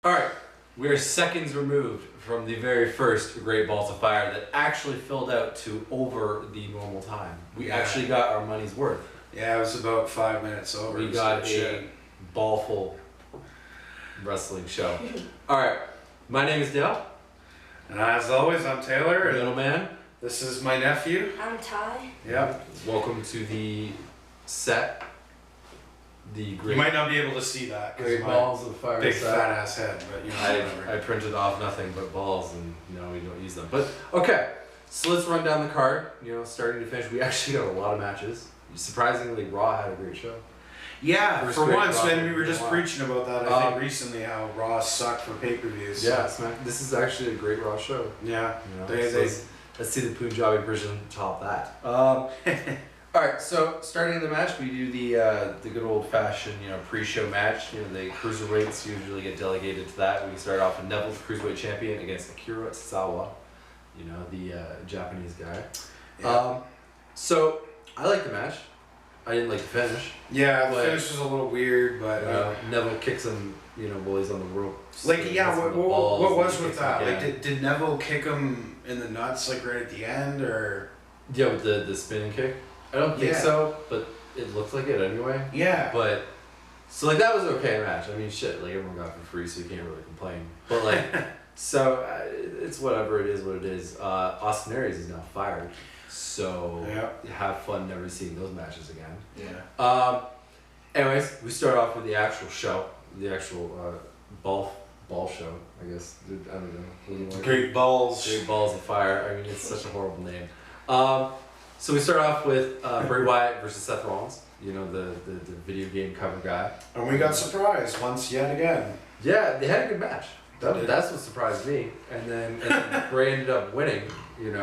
Alright, we are seconds removed from the very first Great Balls of Fire that actually filled out to over the normal time. We actually got our money's worth. Yeah, it was about 5 minutes over. We got a ballful wrestling show. Alright, my name is Dale. And as always, I'm Taylor. Little man. This is my nephew. I'm Ty. Yep. Welcome to the set. The great, You might not be able to see that Great Balls of Fire big set. fat ass head, but you know, I printed off nothing but balls, and we don't use them. But okay, so let's run down the card. Starting to finish, we actually got a lot of matches. Surprisingly, Raw had a great show. Yeah, First for great once, Raw and we were just Raw. preaching about that. I think recently how Raw sucked for pay-per-views. Yeah, this is actually a great Raw show. Yeah. Let's see the Punjabi version top that. All right, so starting the match, we do the good old fashioned pre-show match. The cruiserweights usually get delegated to that. We start off with Neville's cruiserweight champion against Akira Sawa, the Japanese guy. Yeah. So I like the match. I didn't like the finish. Yeah, the finish was a little weird, but Neville kicks him, while he's on the ropes. what was with that? Again. Like, did Neville kick him in the nuts like right at the end, or? Yeah, with the spinning kick. I don't think so, but it looked like it anyway. Yeah. But so that was an okay match. I mean, shit, everyone got it for free, so you can't really complain. But so it's whatever it is, what it is. Austin Aries is now fired, so have fun never seeing those matches again. Yeah. Anyways, we start off with the actual show, the actual ball show, I guess. I don't know. What do you want? Great Balls. Great Balls of Fire. I mean, it's such a horrible name. So we start off with Bray Wyatt versus Seth Rollins, the video game cover guy. And we got surprised once yet again. Yeah, they had a good match. That's what surprised me. And then Bray ended up winning,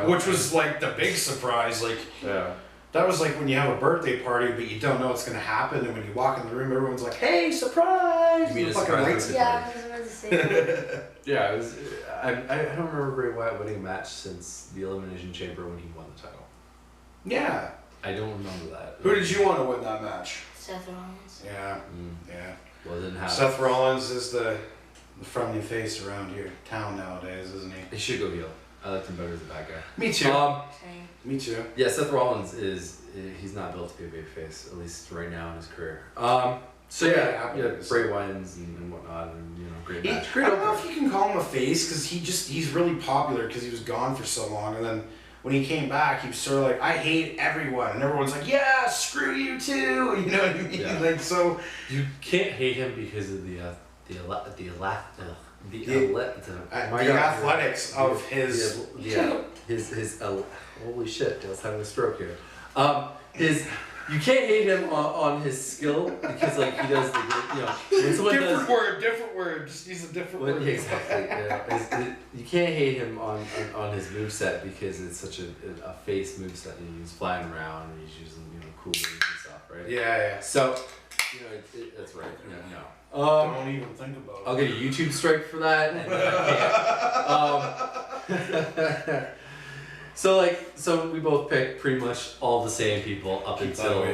Which was like the big surprise. That was like when you have a birthday party, but you don't know what's going to happen. And when you walk in the room, everyone's like, hey, surprise! You mean a fucking surprise lights. Yeah, I was about to say that. Yeah, it was. I don't remember Bray Wyatt winning a match since the Elimination Chamber when he won the title. Yeah. I don't remember that. Who did you want to win that match? Seth Rollins. Yeah. Yeah. Well, it didn't happen. Seth Rollins is the friendly face around here town nowadays, isn't he? He should go heel. I liked him better as a bad guy. Me too. Same. Me too. Yeah, Seth Rollins he's not built to be a babyface, at least right now in his career. So Bray wins and whatnot, and great match. I don't know if you can call him a face because he's really popular because he was gone for so long, and then when he came back, he was sort of like, I hate everyone, and everyone's like, yeah, screw you too. You know what I mean? Yeah. So you can't hate him because of the athletics of his holy shit, I was having a stroke here. You can't hate him on his skill because he does when someone different word, just use a different word. Exactly. You can't hate him on his moveset because it's such a face moveset. He's flying around and he's using cool moves and stuff, right? Yeah. So that's right. No. Don't even think about it. I'll get a YouTube strike for that, and I can't. So we both picked pretty much all the same people up until we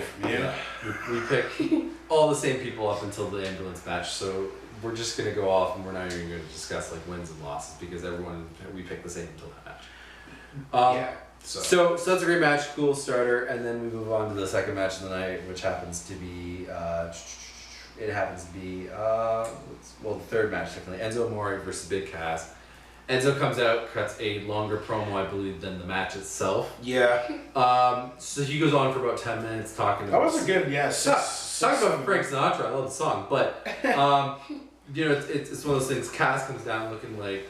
picked all the same people up until the ambulance match. So we're just gonna go off and we're not even gonna discuss wins and losses because we picked the same until that match. So that's a great match, cool starter, and then we move on to the second match of the night, which happens to be the third match technically. Enzo Amore versus Big Cass. Enzo comes out, cuts a longer promo, I believe, than the match itself. Yeah. So he goes on for about 10 minutes talking about... That was a good, talking about Frank Sinatra, I love the song, but, it's one of those things, Cass comes down looking like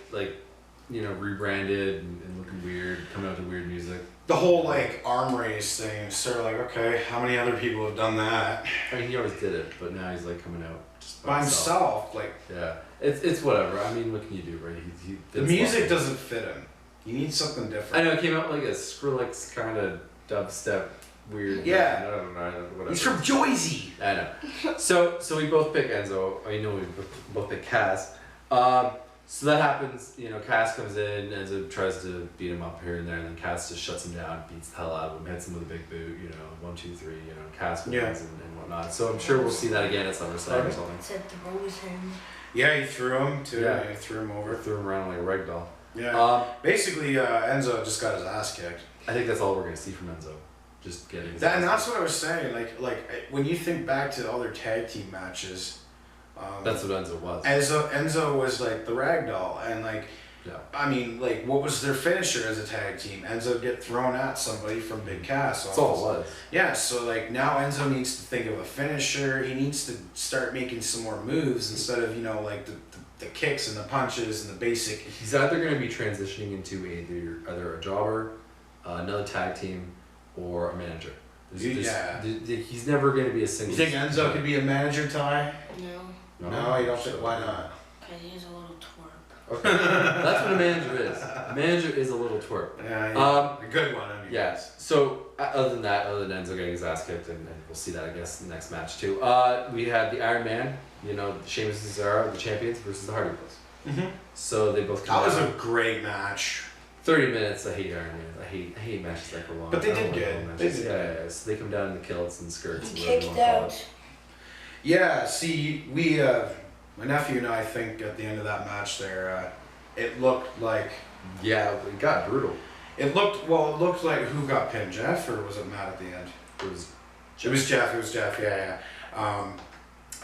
rebranded and looking weird, coming out to weird music. The whole arm race thing is sort of okay, how many other people have done that? I mean, he always did it, but now he's coming out just by himself. Yeah, it's whatever. I mean, what can you do, right? The music doesn't fit him. You need something different. I know it came out like a Skrillex kind of dubstep weird. Yeah. I don't know. Whatever. He's from Jersey. I know. So we both pick Enzo. We both pick Cass. So that happens, Cass comes in, Enzo tries to beat him up here and there, and then Cass just shuts him down, beats the hell out of him, hits him with a big boot, 1, 2, 3, Cass wins and whatnot. So I'm sure we'll see that again at SummerSlam or something. Said throws him. Yeah, he threw him too. Yeah. Yeah, he threw him over. Threw him around like a rag doll. Yeah. Basically, Enzo just got his ass kicked. I think that's all we're gonna see from Enzo. Just getting his And ass that's kicked. what I was saying. Like when you think back to all their tag team matches, That's what Enzo was. Enzo was like the rag doll, and like. Yeah. I mean, like, what was their finisher as a tag team? Enzo get thrown at somebody from Big Cass. That's all it was. Yeah, so like now Enzo needs to think of a finisher. He needs to start making some more moves instead of, you know, like the kicks and the punches and the basic. He's either going to be transitioning into either a jobber, another tag team, or a manager. He's never going to be a single. You think Enzo could be a manager, Ty? No, No, you don't think. Why not? because he's a little twerp. Okay, that's what a manager is. A manager is a little twerp. Yeah, a good one. I mean. Yes. So other than Enzo getting his ass kicked, and we'll see that I guess in the next match too. We had the Iron Man, you know, Sheamus and Cesaro, the champions, versus the Hardy Boys. Mm-hmm. So they both. That was out. a great match. 30 minutes. I hate Iron Man. I hate matches that go long. But they I don't did like good. long matches. They did Yeah. So they come down in the kilts and skirts. He whatever you kicked wanna call out. it. Yeah. See, we, my nephew and I think at the end of that match there, it looked like. Yeah, it got brutal. It looked like who got pinned, Jeff, or was it Matt at the end? It was. It was Jeff. Yeah.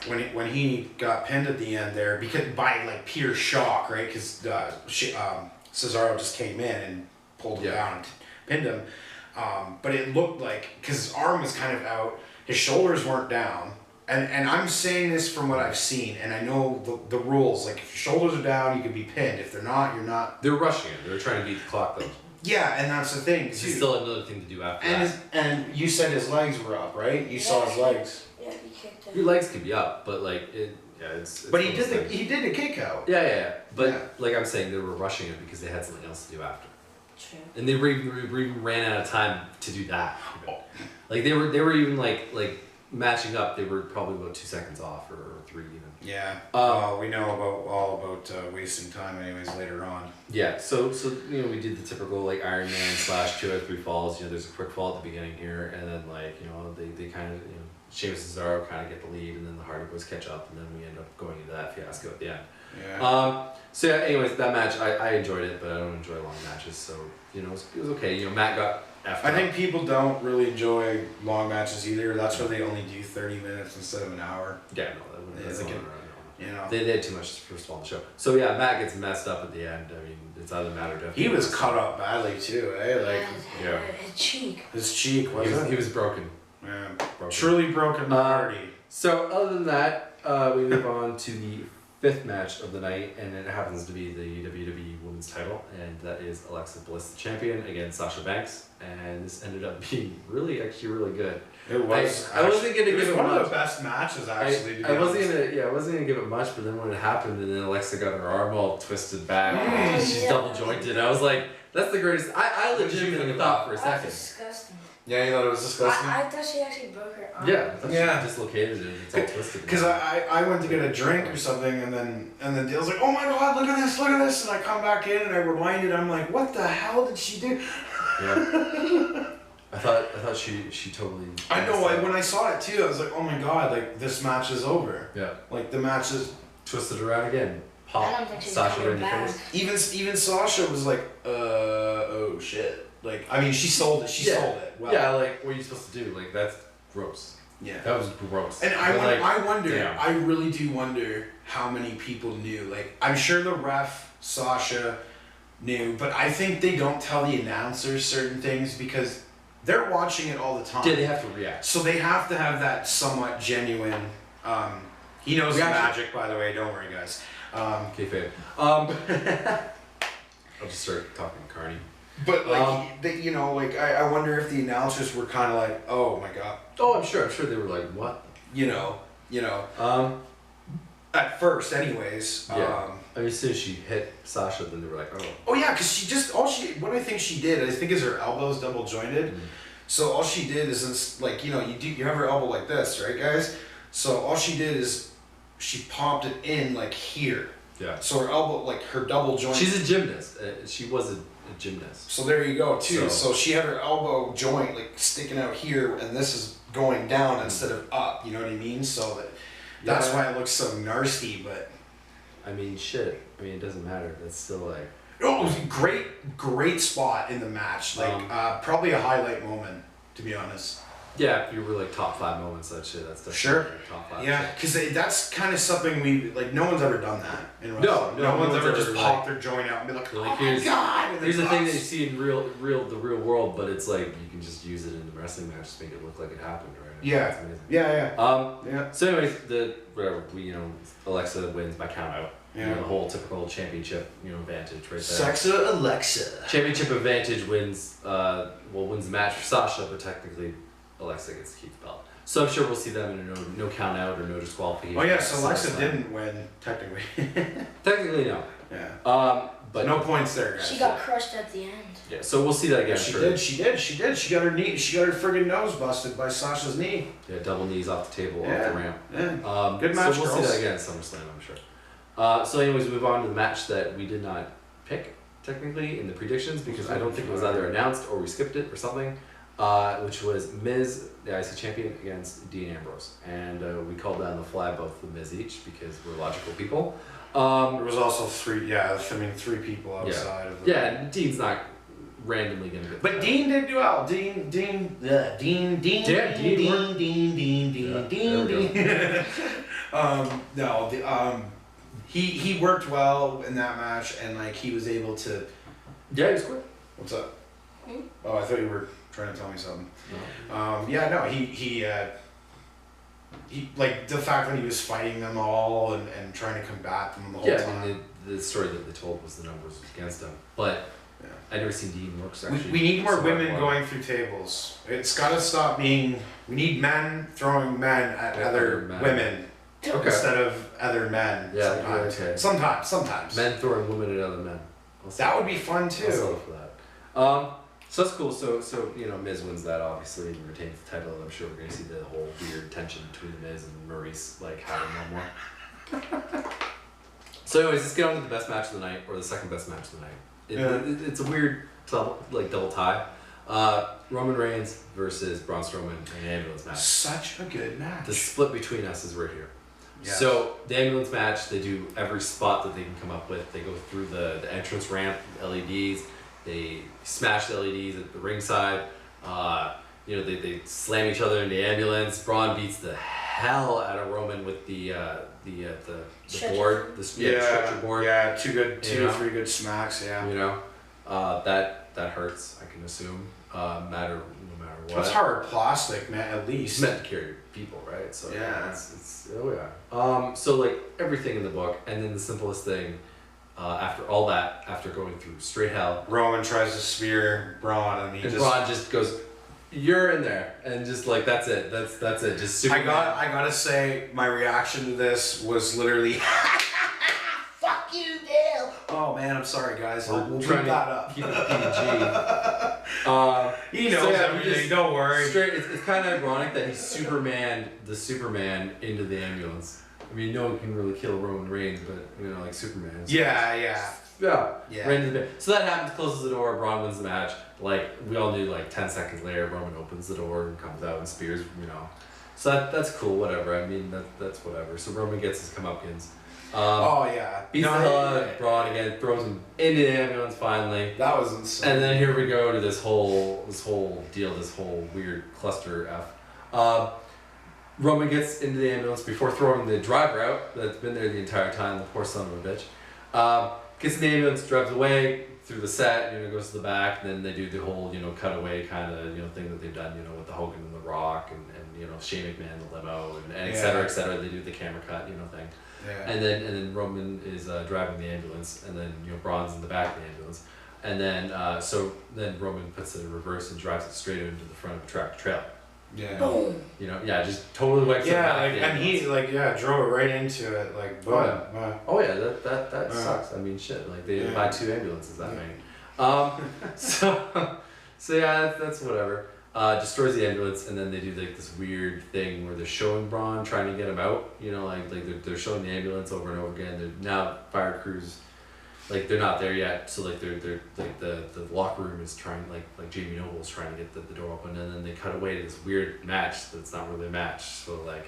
When he got pinned at the end there, because by like pure shock, right? Because Cesaro just came in and pulled him down and pinned him. But it looked like because his arm was kind of out, his shoulders weren't down. And I'm saying this from what I've seen, and I know the rules. Like, if your shoulders are down, you can be pinned. If they're not, you're not. They're rushing it. They're trying to beat the clock though. Yeah, and that's the thing. This too. is still another thing to do after that. And you said his legs were up, right? You saw his legs. Yeah, he kicked out. Your legs could be up, but like it's But he one of those did things. he did a kick out. Yeah. But Yeah. like I'm saying, they were rushing it because they had something else to do after, True. and they even ran out of time to do that. Like they were even like matching up. They were probably about 2 seconds off or 3 even. Yeah. We know all about wasting time anyways later on. Yeah, so you know we did the typical like Iron Man / 2 out of 3 falls. You know, there's a quick fall at the beginning here, and then like you know they kind of Sheamus and Cesaro kind of get the lead, and then the Hardy Boys catch up, and then we end up going into that fiasco at the end. Yeah. So yeah, anyways, that match I enjoyed it, but I don't enjoy long matches, so you know it was okay. You know, Matt got F'd I up. think people don't really enjoy long matches either. That's why they only do 30 minutes instead of an hour. Yeah, no, that wouldn't. Yeah, That's they not can- right, no. You know. They had too much first of all on the show. So yeah, Matt gets messed up at the end. I mean, it's either Matt or Jeff. He was cut up badly too, eh? Like yeah. His cheek. his cheek He was broken. Yeah. broken. Truly broken Hardy. So other than that, we move on to the 5th match of the night, and it happens to be the WWE Women's Title, and that is Alexa Bliss, the champion, against Sasha Banks, and this ended up being really good. It was. I wasn't gonna it was give it one much. of the best matches actually. To be I wasn't honest. gonna give it much, but then when it happened, and then Alexa got her arm all twisted back, Mm. she's Yeah. double jointed. I was like, that's the greatest. I What did you legitimately think thought for a That's second. disgusting. Yeah, you thought it was disgusting. I thought she actually broke her arm. Yeah, I thought Yeah. she dislocated it. It's all twisted. Because I went to get a drink or something, and then Dale's like, oh my god, look at this, and I come back in and I rewind it. I'm like, what the hell did she do? Yeah. I thought she totally. I know. When I saw it too, I was like, oh my god, like this match is over. Yeah. Like the match is. Twisted around again. I Pop. don't think she's Sasha coming in the back. face. Even Sasha was like, oh shit. Like, I mean, she sold it. She Yeah. sold it. Well, Yeah, like what are you supposed to do? Like that's gross. Yeah. That was gross. And But, I wonder, damn. I really do wonder how many people knew. Like, I'm sure the ref, Sasha, knew, but I think they don't tell the announcers certain things because they're watching it all the time. Yeah, they have to react. So they have to have that somewhat genuine. He knows the Reaction. magic, by the way. Don't worry, guys. Okay, fave. I'll just start talking Carney. But like, I wonder if the announcers were kind of like, oh my god, Oh, I'm sure they were like, what? you know. Um, At first, anyways. Yeah. I mean, as soon as she hit Sasha, then they were like, oh. Oh yeah, because what I think she did, I think is her elbows double jointed. Mm. So all she did is it's like, you have her elbow like this, right guys? So all she did is she popped it in like here. Yeah. So her elbow, like her double joint. She's a gymnast. She was a gymnast. So there you go too. So- So she had her elbow joint like sticking out here, and this is going down instead of up. You know what I mean? So that's Yeah. why it looks so nasty. But I mean, shit. I mean, it doesn't matter. That's still like. Oh, it was a great spot in the match. Like probably a highlight moment, to be honest. Yeah, if you were like top 5 moments, that shit. That's definitely Sure. like top 5. Yeah, because that's kind of something we like. No one's ever done that in wrestling. No one's ever just popped like, their joint out and be like, "Oh like, my god!" Here's the thing that you see in the real world, but it's like you can just use it in the wrestling match to make it look like it happened, right? Yeah. It's amazing. Yeah. Yeah. So anyways, Alexa wins by count out. Yeah. You know, the whole typical championship, advantage right there. Sexa Alexa. Championship advantage wins the match for Sasha, but technically Alexa gets to keep the belt. So I'm sure we'll see them in a no count out or no disqualification. Oh yeah, so Alexa didn't win technically. Technically no. Yeah. But no points there, guys. She got crushed at the end. Yeah, so we'll see that again. She did. She got her knee. She got her friggin' nose busted by Sasha's knee. Yeah, double knees off the table, off the ramp. Yeah. Good match, So we'll girls. see that again at SummerSlam, I'm sure. So anyways, move on to the match that we did not pick, technically, in the predictions, because I don't think it was either announced or we skipped it or something, which was Miz, the IC champion, against Dean Ambrose. And we called that on the fly, both the Miz each, because we're logical people. There was also three people outside of the... Yeah, and Dean's not randomly going to get But Dean did do well. Dean. He worked well in that match, and like he was able to. Yeah, he was quick. What's up? Oh, I thought you were trying to tell me something. No. He like the fact that he was fighting them all and trying to combat them the whole time. I mean, the story that they told was the numbers against him, but I never seen Dean work. So we need more women going through tables. It's got to stop being. We need men throwing men at other women instead of other men. Yeah, sometimes. okay. Sometimes. Men throwing women at other men. That would be fun too. I'll settle for that. So that's cool. So Miz wins that obviously and retains the title. I'm sure we're gonna see the whole weird tension between Miz and Maurice like having no more. So anyways, let's get on to the best match of the night, or the second best match of the night. It's a weird double tie. Roman Reigns versus Braun Strowman in an ambulance match. Such a good match. The split between us is right here. Yes. So the ambulance match, they do every spot that they can come up with. They go through the entrance ramp, LEDs. They smash the LEDs at the ringside. They slam each other in the ambulance. Braun beats the hell out of Roman with the board, the stretcher board. Yeah, three good smacks. Yeah. That hurts. I can assume. No matter what. It's hard plastic, man. At least it's meant to carry people, right? So yeah, it's so like everything in the book, and then the simplest thing. After all that, after going through straight hell, Roman tries to spear Braun, and Braun just goes, "You're in there," and just like that's it. That's it. Just super. I gotta say, my reaction to this was literally, "Fuck you, Dale." Oh man, I'm sorry, guys. We'll keep that up. Keep it PG. He knows everything. Don't worry. It's kind of ironic that he's the Superman into the ambulance. I mean, no one can really kill Roman Reigns, but like Superman. So Yeah. So that happens, closes the door, Braun wins the match. Like we all knew, like 10 seconds later, Roman opens the door and comes out and spears. So that's cool. Whatever. I mean, that's whatever. So Roman gets his comeuppance. Beats the hell out of Braun again, throws him into the ambulance finally. That was insane. And then here we go to this whole deal, this whole weird cluster F. Roman gets into the ambulance before throwing the driver out that's been there the entire time, the poor son of a bitch. Gets in the ambulance, drives away through the set, goes to the back, and then they do the whole, cutaway kind of, thing that they've done, with the Hogan and the Rock and Shane McMahon, the limo, and et cetera, et cetera. They do the camera cut, thing. Yeah. And then Roman is driving the ambulance, and then Braun's in the back of the ambulance, and then then Roman puts it in reverse and drives it straight into the front of a tractor trailer. Yeah. Boom. Just totally wipes it out. And he drove it right into it, like boom. That sucks. I mean, shit. Like they didn't buy 2 ambulances that many. So that's whatever. Destroys the ambulance, and then they do like this weird thing where they're showing Braun trying to get him out. They're showing the ambulance over and over again. They're now fire crews, like they're not there yet. So like they're like the locker room is trying, like Jamie Noble's trying to get the door open, and then they cut away to this weird match that's not really a match. So like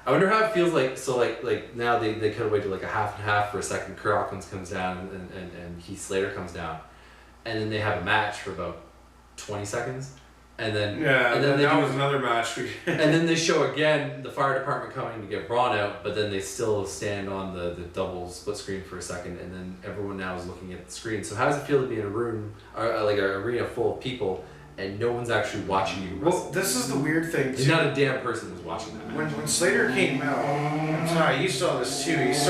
I wonder how it feels like. So like now they cut away to like a half and half for a second. Kurt Hawkins comes down and Heath Slater comes down, and then they have a match for about 20 seconds, and then that was another match. And then they show again the fire department coming to get Braun out, but then they still stand on the double split screen for a second, and then everyone now is looking at the screen. So how does it feel to be in a room, or like an arena full of people, and no one's actually watching you wrestle? Well, this is the weird thing too. Not a damn person was watching that match. When Slater came out, I'm sorry, you saw this too. He was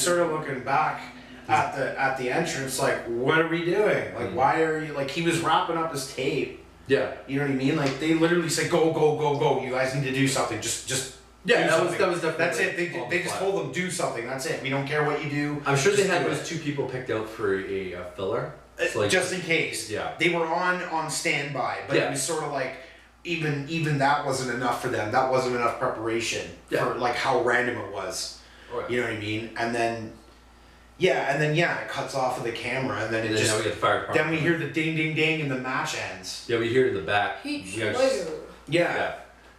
sort of looking back at the entrance, like, what are we doing? Like, why are you, like, he was wrapping up his tape. Yeah. You know what I mean? Like, they literally said, go, go, go, go. You guys need to do something. Just Yeah, do that was something. definitely. That's it. They just told them, do something. That's it. We don't care what you do. I'm sure they Just had do those it. 2 people picked out for a filler. So like, Just in case. Yeah. They were on standby, but Yeah. it was sort of like, even that wasn't enough for them. That wasn't enough preparation for like how random it was. Right. You know what I mean? And then it cuts off of the camera, and then And it then just now we get the fire department. then we hear the ding ding ding, and the match ends. Yeah, we hear it in the back. Heath We got- Slater. Yeah.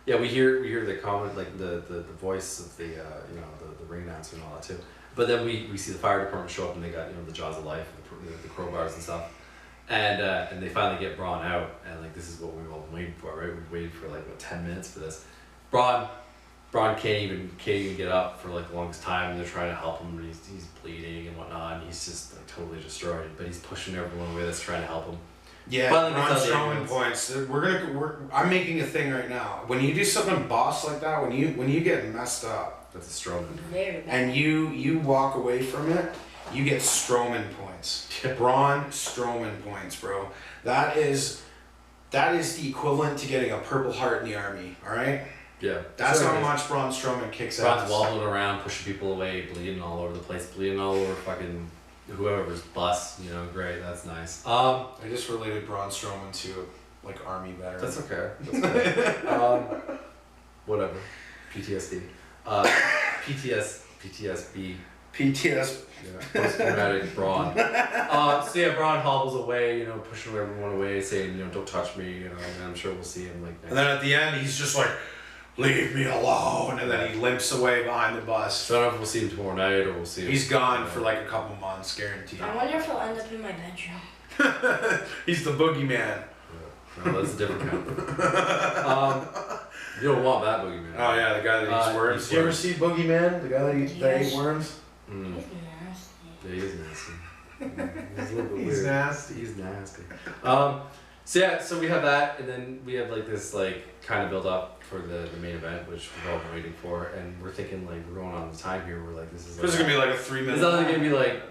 Yeah, we hear the comment, like the voice of the the ring announcer and all that too. But then we see the fire department show up, and they got the jaws of life, the crowbars and stuff, and they finally get Braun out, and like this is what we've all been waiting for, right? We've waited for like 10 minutes for this. Braun can't even get up for like the longest time, and they're trying to help him, and he's bleeding and whatnot, and he's just like totally destroyed. But he's pushing everyone away that's trying to help him. Yeah, Finally Braun gets out the Strowman points. I'm making a thing right now. When you do something boss like that, when you get messed up, That's a Strowman. Very bad. and you walk away from it, you get Strowman points. Braun Strowman points, bro. That is the equivalent to getting a Purple Heart in the Army. All right. Yeah. That's So how anyways, much Braun Strowman kicks Braun's ass. wobbling around, pushing people away, bleeding all over the place, bleeding all over fucking whoever's bus. Great. That's nice. I just related Braun Strowman to like Army veteran. That's okay. That's okay. Whatever. PTSD. PTSB. PTS. Yeah. Post-traumatic Braun. So yeah, Braun hobbles away, pushing everyone away, saying, don't touch me, and I'm sure we'll see him like next. And then at the end, he's just like, leave me alone, and then he limps away behind the bus. So I don't know if we'll see him tomorrow night or we'll see him. He's gone for like a couple months, guaranteed. I wonder if he'll end up in my bedroom. He's the boogeyman. No, that's a different kind. You don't want that boogeyman. Oh yeah, the guy that eats worms. eats Did you ever worms. see Boogeyman? The guy that Yes. ate worms? Mm. He's nasty. Yeah, he is nasty. He's a little bit He's weird. nasty. He's nasty. So we have that, and then we have like this kind of build up for the main event, which we've all been waiting for, and we're thinking like we're going on the time here. We're like, this is gonna be like a 3 minute. It's not gonna be like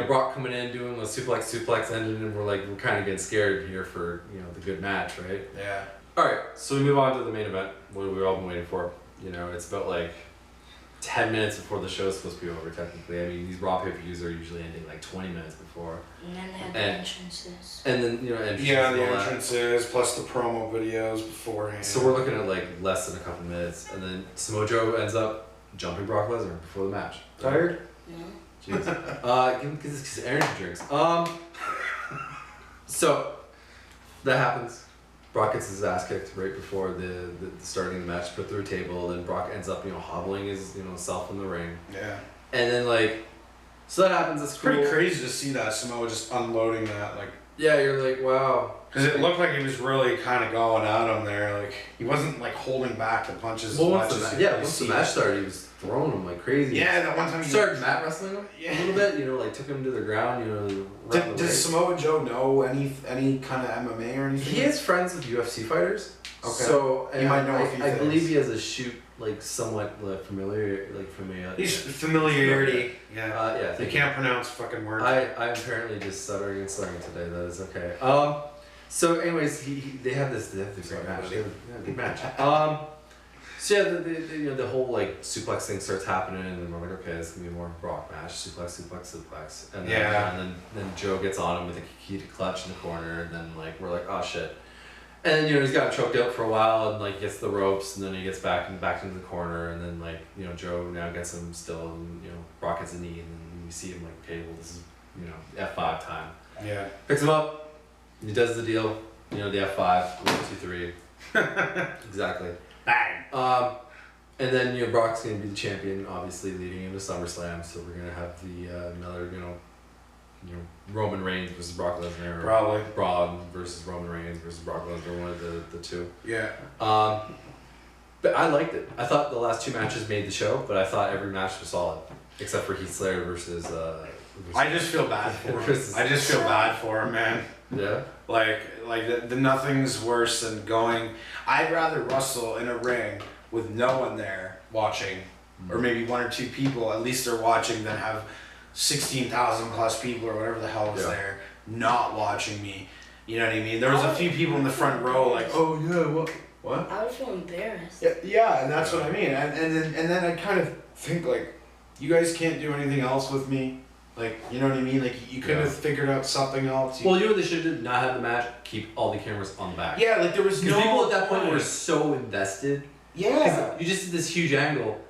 Brock coming in doing the suplex ending, and we're kind of getting scared here for the good match, right? Yeah. All right, so we move on to the main event, what we've all been waiting for. It's about 10 minutes before the show's supposed to be over, technically. I mean, these Raw pay-per-views are usually ending 20 minutes before. And then they have the And- entrances. And then, entrances Yeah, and the all that. entrances plus the promo videos beforehand. So we're looking at less than a couple minutes, and then Samoa Joe ends up jumping Brock Lesnar before the match. Tired? No. Jeez. Because energy drinks. So that happens. Brock gets his ass kicked right before the starting of the match, put through a table. Then Brock ends up hobbling his self in the ring, Yeah. and then so that happens. It's It's cool. pretty crazy to see that Samoa just unloading that Yeah, you're like, wow. because it looked like he was really kind of going at him there. He wasn't holding back the punches. Well, as once much as once the match started, he was throwing him like crazy. Yeah, that one time He he started mat wrestling him Yeah. a little bit. Took him to the ground. Right in the Does waist. Samoa Joe know any kind of MMA or anything? He is friends with UFC fighters. Okay. So You might know a few I things. believe he has a shoot somewhat familiar. He's familiarity. Yeah. Yeah. You thank can't pronounce fucking words. I'm apparently just stuttering and slurring today. That is okay. So anyways, they have this great match. They have a good match. So yeah, the whole suplex thing starts happening, and then we're like, okay, this is gonna be more of a Brock match. Suplex, and then, Yeah. and then Joe gets on him with a heated clutch in the corner, and then we're like, oh shit. And then he's got choked out for a while, and gets the ropes, and then he gets back into the corner, and then Joe now gets him still, and Brock gets a knee, and then you see him okay, well this is F5 time. Yeah. Picks him up, he does the deal, the F5, 1, 2, 3. Exactly. Bang. And then Brock's gonna be the champion, obviously leading into SummerSlam. So we're gonna have the another Roman Reigns versus Brock Lesnar. Probably. Braun versus Roman Reigns versus Brock Lesnar, one of the two. Yeah. But I liked it. I thought the last 2 matches made the show, but I thought every match was solid, except for Heath Slater versus. I just feel bad for him. I just feel bad for him, man. Yeah. Like the nothing's worse than going. I'd rather wrestle in a ring with no one there watching, or maybe 1 or 2 people. At least they're watching, than have 16,000 plus people or whatever the hell was there not watching me. You know what I mean? There was a few people in the front row like, oh yeah, what? I would feel embarrassed. Yeah, and that's what I mean. And then I kind of think like, you guys can't do anything else with me. Like, you know what I mean? Like, you could have figured out something else. Well, you know what they should have done? Not have the match, keep all the cameras on the back. Yeah, like there was no people at that point were so invested. Yeah. You just did this huge angle.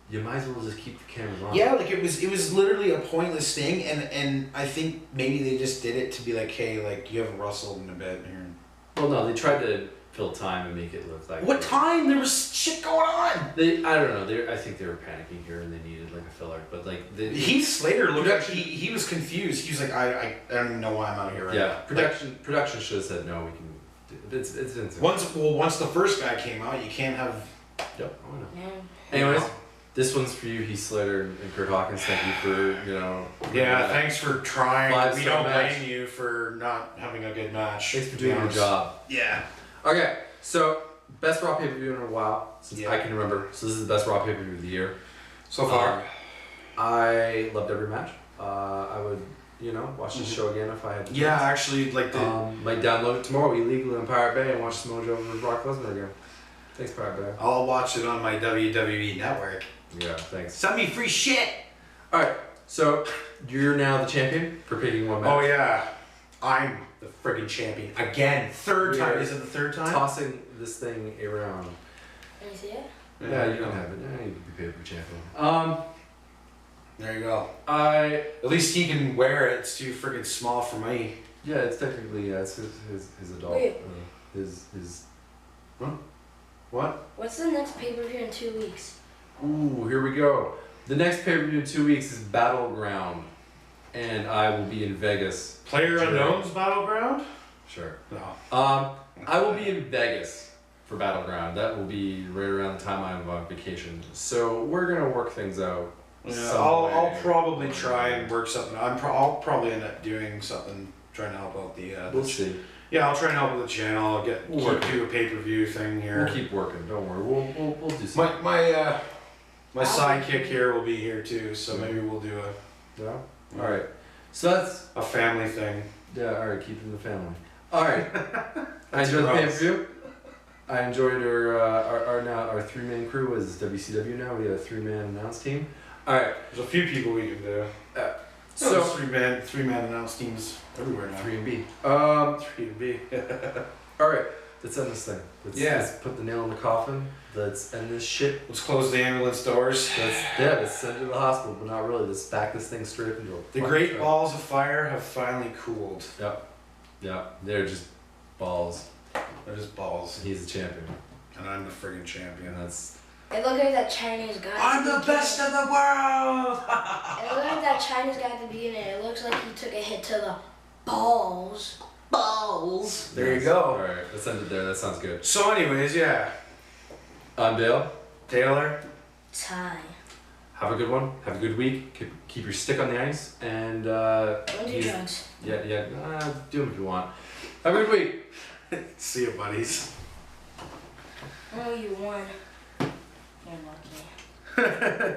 You might as well just keep the cameras on. Yeah, like it was literally a pointless thing, and I think maybe they just did it to be like, hey, like you haven't wrestled in a bit here. Well, no, they tried to fill time and make it look like. What time? There was shit going on. I don't know. I think they were panicking here and they needed like a filler, but like Heath Slater looked like he was confused. He was like, I don't even know why I'm out here right now. Yeah, production should have said no. We can. It's once the first guy came out, you can't have. Yep. I know. Yeah. Anyways, this one's for you, Heath Slater and Kurt Hawkins. Thank you for Yeah, thanks for trying. We 5-star don't match. blame you for not having a good match. Thanks for doing your job. Yeah. Okay, so best Raw pay-per-view in a while since I can remember. So this is the best Raw pay-per-view of the year So far. I loved every match. I would watch the show again if I had. The Yeah, chance. actually, like the. Might download it tomorrow illegally on Pirate Bay and watch Samoa versus Brock Lesnar again. Thanks, Pirate Bay. I'll watch it on my WWE network. Yeah, thanks. Send me free shit. All right, so you're now the champion for picking one match. Oh yeah, I'm the friggin' champion again. Third time. Is it the third time? Tossing this thing around. Can you see it? Yeah, you can have it. Yeah, you can be paid for champion. There you go. At At least he can wear it. It's too friggin' small for me. Yeah, it's technically it's his adult. Wait. His. Huh? What? What's the next pay-per-view in 2 weeks? Ooh, here we go. The next pay-per-view in 2 weeks is Battleground, and I will be in Vegas. PlayerUnknown's Battleground? Sure. No. I will be in Vegas for Battleground. That will be right around the time I'm on vacation. So we're gonna work things out. Yeah, I'll probably try and work something. I'll probably end up doing something, trying to help out the. We'll see. Yeah, I'll try and help with the channel. I'll We'll do a pay-per-view thing here. We'll keep working. Don't worry. We'll do something. My sidekick here will be here too, so maybe we'll do Yeah. All right. So that's a family thing. yeah. All right. Keeping the family. All right. I enjoyed the pay-per-view. I enjoyed our 3-man crew as WCW now. We have a 3-man announce team. All right. There's a few people we can do. So 3-man announce teams everywhere now. 3 and B. 3 All right. Let's end this thing. Let's put the nail in the coffin. Let's end this shit. Let's close the ambulance doors. Let's send it to the hospital, but not really. Let's back this thing straight up into a The great balls of fire have finally cooled. Yep. They're just balls. They're just balls. He's the champion. And I'm the friggin' champion. And that's. It looked like that Chinese guy. I'm the best in the world! It looked like that Chinese guy at the beginning. It looks like he took a hit to the balls. Balls! There you Nice. go. Alright, let's end it there. That sounds good. So anyways, yeah. I'm Dale. Taylor. Ty. Have a good one. Have a good week. Keep your stick on the ice. And, Don't do drugs. Yeah. Do them if you want. Have a good week. See you, buddies. Oh, you won. You're lucky.